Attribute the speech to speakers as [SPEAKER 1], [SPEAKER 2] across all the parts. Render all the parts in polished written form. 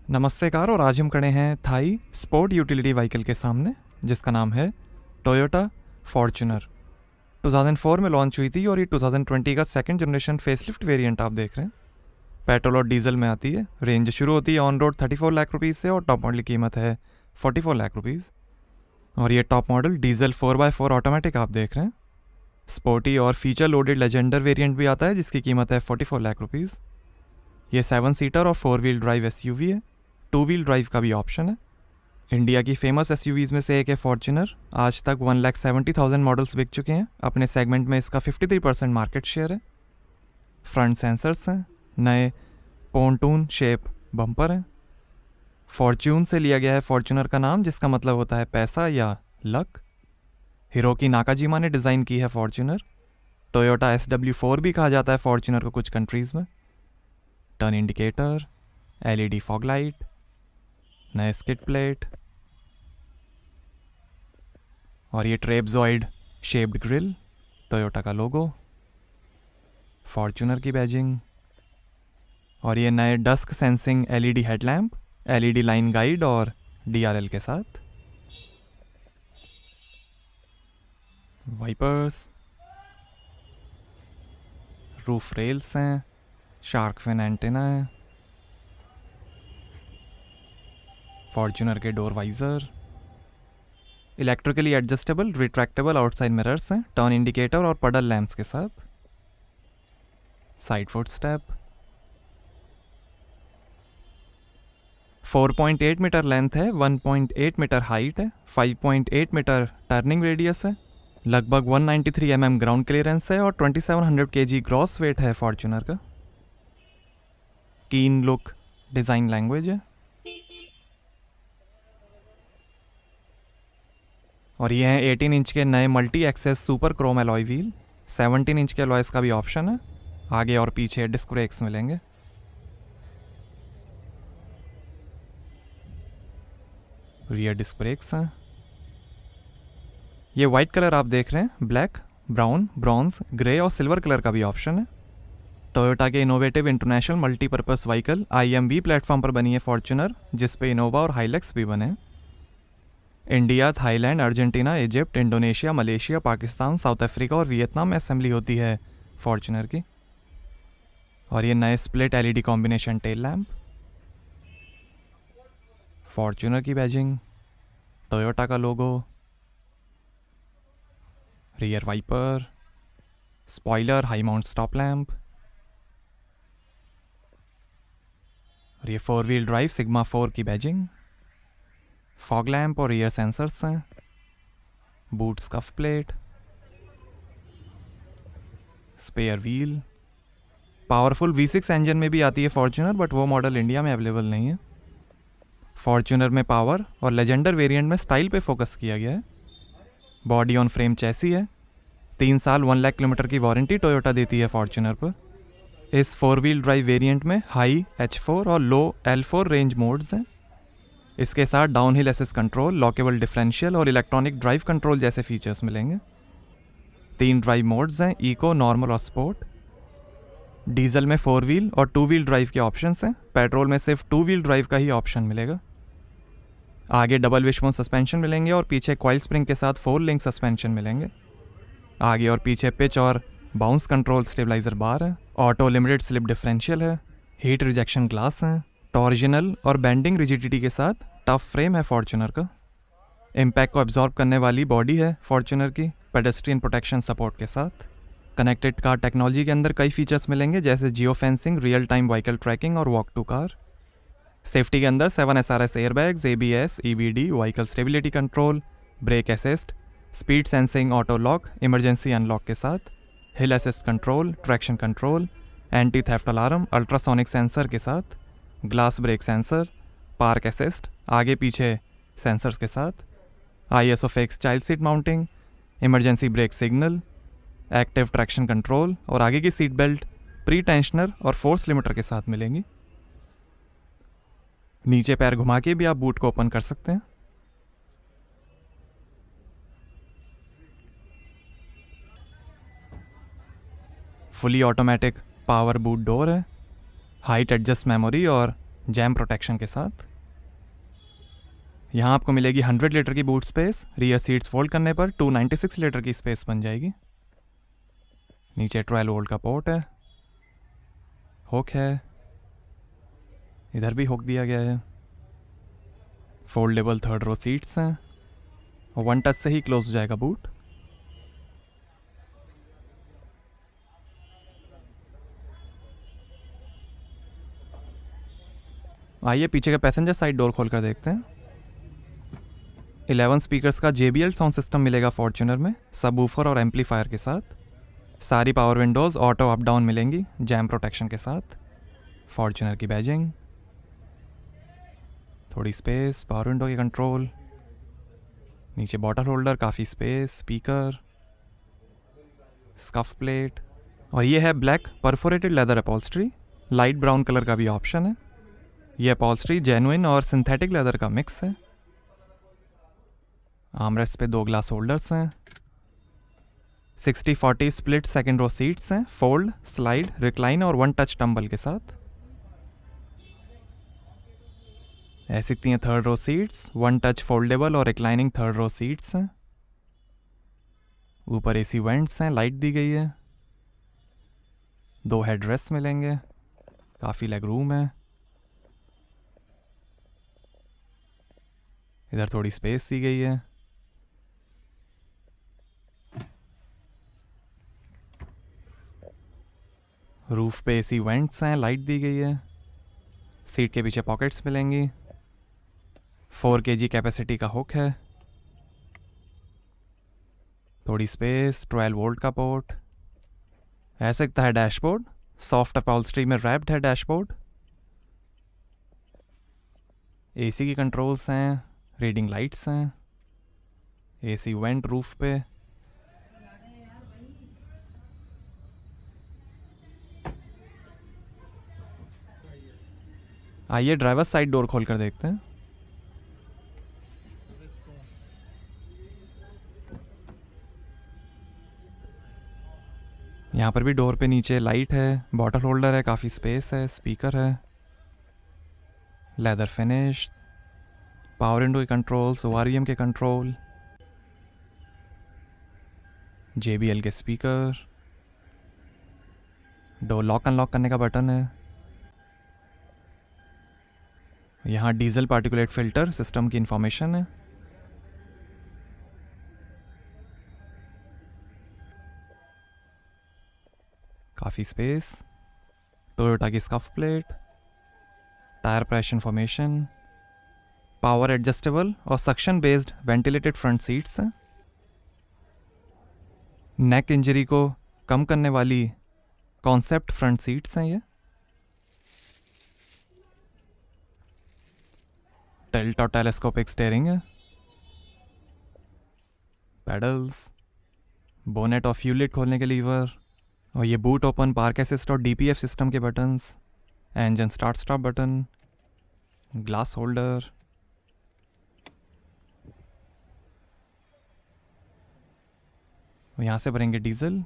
[SPEAKER 1] नमस्ते कार। और आज हम खड़े हैं थाई स्पोर्ट यूटिलिटी व्हीकल के सामने जिसका नाम है टोयोटा फॉर्च्यूनर। 2004 में लॉन्च हुई थी और ये 2020 का सेकंड जनरेशन फेसलिफ्ट वेरिएंट आप देख रहे हैं। पेट्रोल और डीजल में आती है। रेंज शुरू होती है ऑन रोड 34 लाख रुपीज़ से और टॉप मॉडल की कीमत है 44 लाख रुपीज़। और ये top model diesel 4x4 automatic आप देख रहे हैं। स्पोर्टी और फीचर लोडेड लेजेंडर वेरिएंट भी आता है जिसकी कीमत है 44 लाख रुपीज़। ये 7 सीटर और 4 व्हील ड्राइव एसयूवी है। 2 व्हील ड्राइव का भी ऑप्शन है। इंडिया की फेमस एसयूवीज़ में से एक है फॉर्च्यूनर। आज तक 1,70,000 मॉडल्स बिक चुके हैं। अपने सेगमेंट में इसका 53% मार्केट शेयर है। फ्रंट सेंसर्स हैं। नए पोंटून शेप बम्पर हैं। फॉर्च्यून से लिया गया है फॉर्च्यूनर का नाम, जिसका मतलब होता है पैसा या लक। हिरोकी नाकाजिमा ने डिज़ाइन की है फॉर्च्यूनर। टोयोटा SW4 भी कहा जाता है फॉर्च्यूनर को कुछ कंट्रीज़ में। Turn indicator, LED fog light, नए स्किड प्लेट और ये ट्रेपजॉइड शेप्ड ग्रिल, टोयोटा का लोगो, फॉर्च्यूनर की बैजिंग और ये नए dusk sensing LED headlamp, LED line guide और DRL के साथ। वाइपर्स, रूफ रेल्स हैं, शार्क फिन एंटेना है, फॉर्च्यूनर के door visor, electrically adjustable retractable outside mirrors हैं, टर्न इंडिकेटर और पडल लैंप्स के साथ, side foot step, 4.8 metre length है, 1.8 मीटर हाइट है, 5.8 मीटर टर्निंग रेडियस है, लगभग 193 mm ग्राउंड क्लियरेंस है और 2700 kg ग्रॉस वेट है फॉर्च्यूनर का। कीन लुक डिज़ाइन लैंग्वेज है। और ये हैं 18 इंच के नए multi access super chrome alloy wheel. 17 inch के एलॉयस का भी ऑप्शन है। आगे और पीछे डिस्क ब्रेक्स मिलेंगे। रियर डिस्क ब्रेक्स हैं। ये वाइट कलर आप देख रहे हैं, ब्लैक, ब्राउन, ब्रॉन्ज, ग्रे और सिल्वर कलर का भी ऑप्शन है। टोयोटा के innovative international multipurpose vehicle IMV platform पर बनी है फॉर्च्यूनर, जिस पे इनोवा और हाइलक्स भी बने। India, Thailand, Argentina, Egypt, Indonesia, Malaysia, Pakistan, South Africa और वियतनाम में असेंबली होती है फॉर्च्यूनर की। और ये नए split LED combination tail lamp, Fortuner की बैजिंग, टोयोटा का logo, rear wiper, spoiler, high mount stop lamp और ये 4 व्हील ड्राइव सिग्मा 4 की बैजिंग, फॉग लैम्प और रियर सेंसर्स हैं, boot scuff plate, spare wheel. Powerful V6 engine में भी आती है फॉर्च्यूनर, बट वो मॉडल इंडिया में अवेलेबल नहीं है। फॉर्च्यूनर में पावर और लेजेंडर वेरिएंट में स्टाइल पे फोकस किया गया है। बॉडी ऑन फ्रेम चैसी है। 3 साल 1 लाख किलोमीटर की वारंटी टोयोटा देती है फॉर्च्यूनर पर। इस 4 व्हील ड्राइव वेरिएंट में हाई H4 और लो L4 रेंज मोड्स हैं। इसके साथ downhill assist control, lockable differential और इलेक्ट्रॉनिक ड्राइव कंट्रोल जैसे फीचर्स मिलेंगे। 3 ड्राइव मोड्स हैं, इको, नॉर्मल और स्पोर्ट। डीजल में 4 व्हील और 2 व्हील ड्राइव के ऑप्शंस हैं। पेट्रोल में सिर्फ 2 व्हील ड्राइव का ही ऑप्शन मिलेगा। आगे डबल विशबोन सस्पेंशन मिलेंगे और पीछे कॉइल स्प्रिंग के साथ 4 लिंक सस्पेंशन मिलेंगे। आगे और पीछे पिच और बाउंस कंट्रोल स्टेबलाइजर बार है। ऑटो लिमिटेड स्लिप डिफरेंशियल है। हीट रिजेक्शन ग्लास हैं। टॉर्जनल और बेंडिंग रिजिडिटी के साथ टफ फ्रेम है फॉर्च्यूनर का। इम्पैक्ट को एब्जॉर्ब करने वाली बॉडी है फॉर्च्यूनर की, पेडेस्ट्रियन प्रोटेक्शन सपोर्ट के साथ। कनेक्टेड कार टेक्नोलॉजी के अंदर कई फीचर्स मिलेंगे, जैसे geo fencing, real time vehicle tracking और वॉक टू कार। सेफ्टी के अंदर 7 SRS airbags, ABS, EBD, vehicle stability control, brake assist, speed sensing, auto lock, emergency unlock के साथ, hill assist control, traction control, anti theft alarm, ultrasonic sensor के साथ, glass break sensor, park assist, आगे पीछे sensors के साथ, ISO fix child seat mounting, emergency brake signal, active traction control और आगे की सीट बेल्ट प्री टेंशनर और फोर्स लिमिटर के साथ मिलेंगी। नीचे पैर घुमा के भी आप बूट को ओपन कर सकते हैं। Fully automatic power boot door है। हाइट एडजस्ट मेमोरी और जैम प्रोटेक्शन के साथ। यहाँ आपको मिलेगी 100 लीटर की boot space, rear seats fold करने पर 296 लीटर की स्पेस बन जाएगी। नीचे 12 वोल्ट का पोर्ट है, हुक है, इधर भी हुक दिया गया है। फोल्डेबल 3rd रो सीट्स हैं और 1 टच से ही क्लोज हो जाएगा बूट। आइए पीछे का पैसेंजर साइड डोर खोल कर देखते हैं। 11 स्पीकर्स का JBL साउंड सिस्टम मिलेगा फॉर्च्यूनर में, सबवूफर और एम्पलीफायर के साथ। सारी power Windows auto up down मिलेंगी जैम प्रोटेक्शन के साथ। फॉर्च्यूनर की बैजिंग, थोड़ी स्पेस, पावर विंडो के कंट्रोल, नीचे बॉटल होल्डर, काफ़ी स्पेस, स्पीकर, स्कफ प्लेट। और ये है black perforated leather upholstery, light brown colour का भी ऑप्शन है। ये अपॉल्स्ट्री जेन्युइन और सिंथेटिक लेदर का मिक्स है। आर्मरेस्ट पे 2 ग्लास होल्डर्स हैं। 60-40 स्प्लिट 2nd रो सीट्स हैं, फोल्ड, स्लाइड, रिक्लाइन और 1 टच टम्बल के साथ। ऐसी दिखती हैं 3rd row seats, 1 touch foldable और रिक्लाइनिंग 3rd रो सीट्स हैं। ऊपर AC वेंट्स हैं, लाइट दी गई है। 2 हेडरेस्ट मिलेंगे, काफ़ी लेग रूम है। इधर थोड़ी स्पेस दी गई है। रूफ पे AC वेंट्स हैं, लाइट दी गई है। सीट के पीछे पॉकेट्स मिलेंगी। 4 kg कैपेसिटी का हुक है। थोड़ी स्पेस, 12 वोल्ट का पोर्ट। ऐसे दिखता है डैशबोर्ड, सॉफ्ट अपॉल्स्ट्री में रैप्ड है डैशबोर्ड। AC की कंट्रोल्स हैं, रीडिंग लाइट्स हैं, AC वेंट रूफ पे। आइए ड्राइवर साइड डोर खोल कर देखते हैं। यहाँ पर भी डोर पे नीचे लाइट है, बॉटल होल्डर है, काफ़ी स्पेस है, स्पीकर है, लेदर फिनिश, पावर विंडो के कंट्रोल्स, ORVM के कंट्रोल, JBL के स्पीकर, डोर लॉक अनलॉक करने का बटन है। यहाँ डीजल पार्टिकुलेट फिल्टर सिस्टम की इंफॉर्मेशन है। काफ़ी स्पेस, टोयोटा की scuff plate, tyre pressure information, power adjustable और suction based ventilated front seats हैं। नेक इंजरी को कम करने वाली कॉन्सेप्ट फ्रंट सीट्स हैं ये। टिल्ट और टेलेस्कोपिक स्टीयरिंग है। पेडल्स, बोनेट और फ्यूल लिड खोलने के लीवर, और ये बूट ओपन, पार्क असिस्ट और DPF सिस्टम के buttons, engine start stop button, glass holder. और यहाँ से भरेंगे डीजल।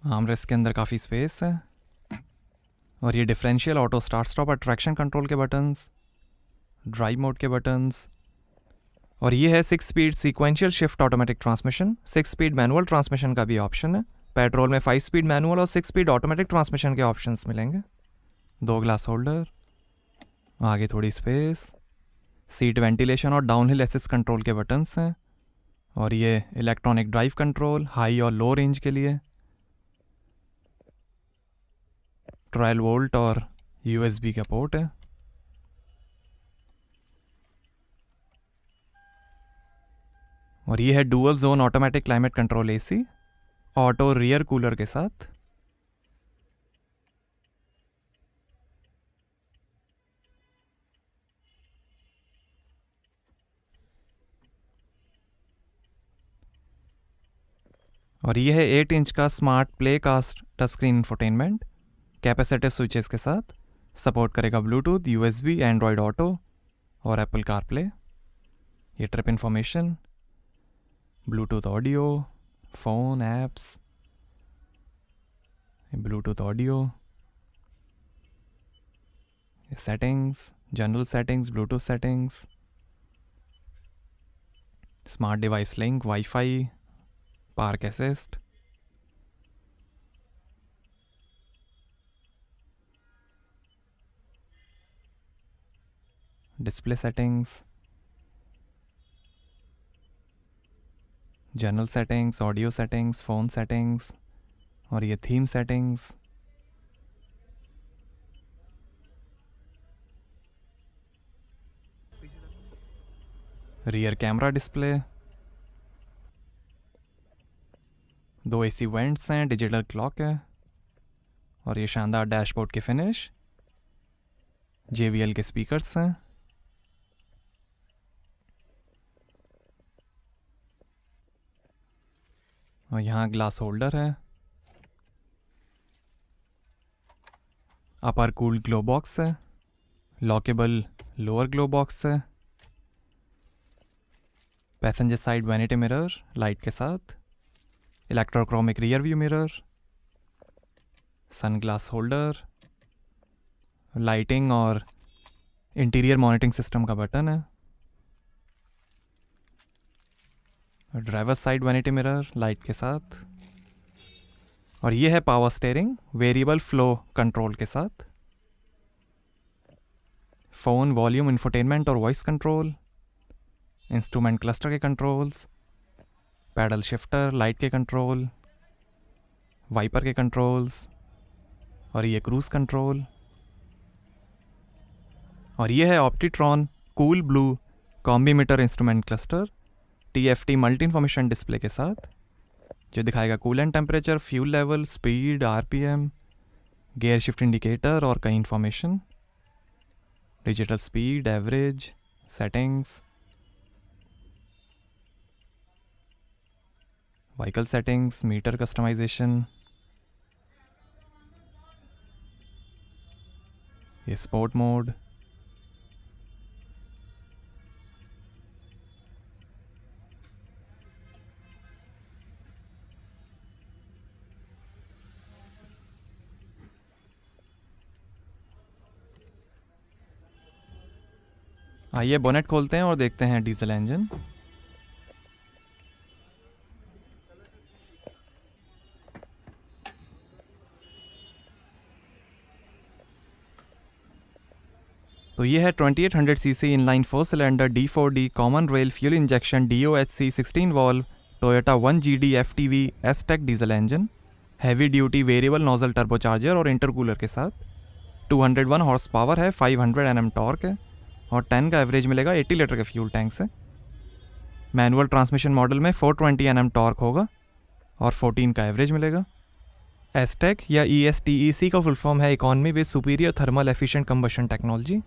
[SPEAKER 1] आर्मरेस्ट के अंदर काफ़ी स्पेस है। और ये डिफरेंशियल ऑटो स्टार्ट स्टॉप और ट्रैक्शन कंट्रोल के बटन्स, ड्राइव मोड के बटन्स। और ये है 6 speed sequential shift automatic transmission. 6 speed manual transmission का भी ऑप्शन है। पेट्रोल में 5 स्पीड मैनुअल और 6 स्पीड ऑटोमेटिक ट्रांसमिशन के ऑप्शंस मिलेंगे। 2 ग्लास होल्डर, आगे थोड़ी स्पेस, सीट वेंटिलेशन और डाउनहिल असिस्ट कंट्रोल के बटन्स हैं। और ये इलेक्ट्रॉनिक ड्राइव कंट्रोल हाई और लो रेंज के लिए, 12 वोल्ट और USB का पोर्ट है। और ये है dual zone automatic climate control AC auto rear cooler के साथ। और ये है 8 इंच का smart play cast touch screen infotainment, capacitive switches के साथ। सपोर्ट करेगा ब्लूटूथ, USB, एंड्रॉयड ऑटो और एप्पल कारप्ले। ये trip information, Bluetooth audio, phone, apps, Bluetooth audio, settings, general settings, Bluetooth settings, smart device link, wifi, park assist, display settings, general settings, audio settings, phone settings और ये theme settings, rear camera display, 2 AC vents हैं, digital clock है और ये शानदार dashboard के finish, JBL के speakers हैं, और यहाँ ग्लास होल्डर है, अपर कूल्ड ग्लो बॉक्स है, लॉकेबल लोअर ग्लो बॉक्स है, passenger side vanity mirror light के साथ, electrochromic rear view mirror, sun glass holder, lighting और इंटीरियर मॉनिटरिंग सिस्टम का बटन है, driver side vanity mirror light के साथ, और ये है power steering variable flow control के साथ, फ़ोन, वॉल्यूम, इंफोटेनमेंट और वॉइस कंट्रोल, इंस्ट्रूमेंट क्लस्टर के कंट्रोल्स, पैडल शिफ्टर, लाइट के कंट्रोल, वाइपर के कंट्रोल्स और ये क्रूज कंट्रोल, और ये है Optitron cool blue combimeter instrument cluster TFT multi information display के साथ, जो दिखाएगा coolant temperature, fuel level, speed, RPM, gear shift indicator और कई information, digital speed, average, settings, vehicle settings, meter customization, ये स्पोर्ट मोड, आइए बोनेट खोलते हैं और देखते हैं डीजल इंजन। तो ये है 2800 CC inline 4 cylinder D4D common rail fuel injection DOHC 16 valve Toyota 1GD FTV S-Tech diesel engine, heavy duty variable nozzle turbocharger और इंटरकूलर के साथ, 201 हॉर्स पावर है, 500 Nm टॉर्क है और 10 का एवरेज मिलेगा 80 लीटर के फ्यूल टैंक से। मैनुअल ट्रांसमिशन मॉडल में 420 Nm टॉर्क होगा और 14 का एवरेज मिलेगा। S-Tech या ESTEC का फुल फॉर्म है economy with superior thermal efficient combustion technology.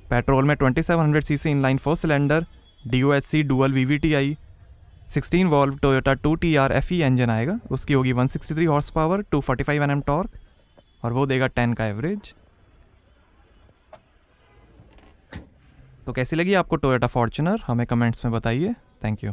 [SPEAKER 1] Petrol में 2700 CC inline 4 cylinder DOHC dual VVTi 16 valve Toyota 2TR FE engine आएगा, उसकी होगी 163 हॉर्स पावर, 245 Nm टॉर्क और वो देगा 10 का एवरेज। तो कैसी लगी आपको टोयोटा फॉर्च्यूनर, हमें कमेंट्स में बताइए। Thank you.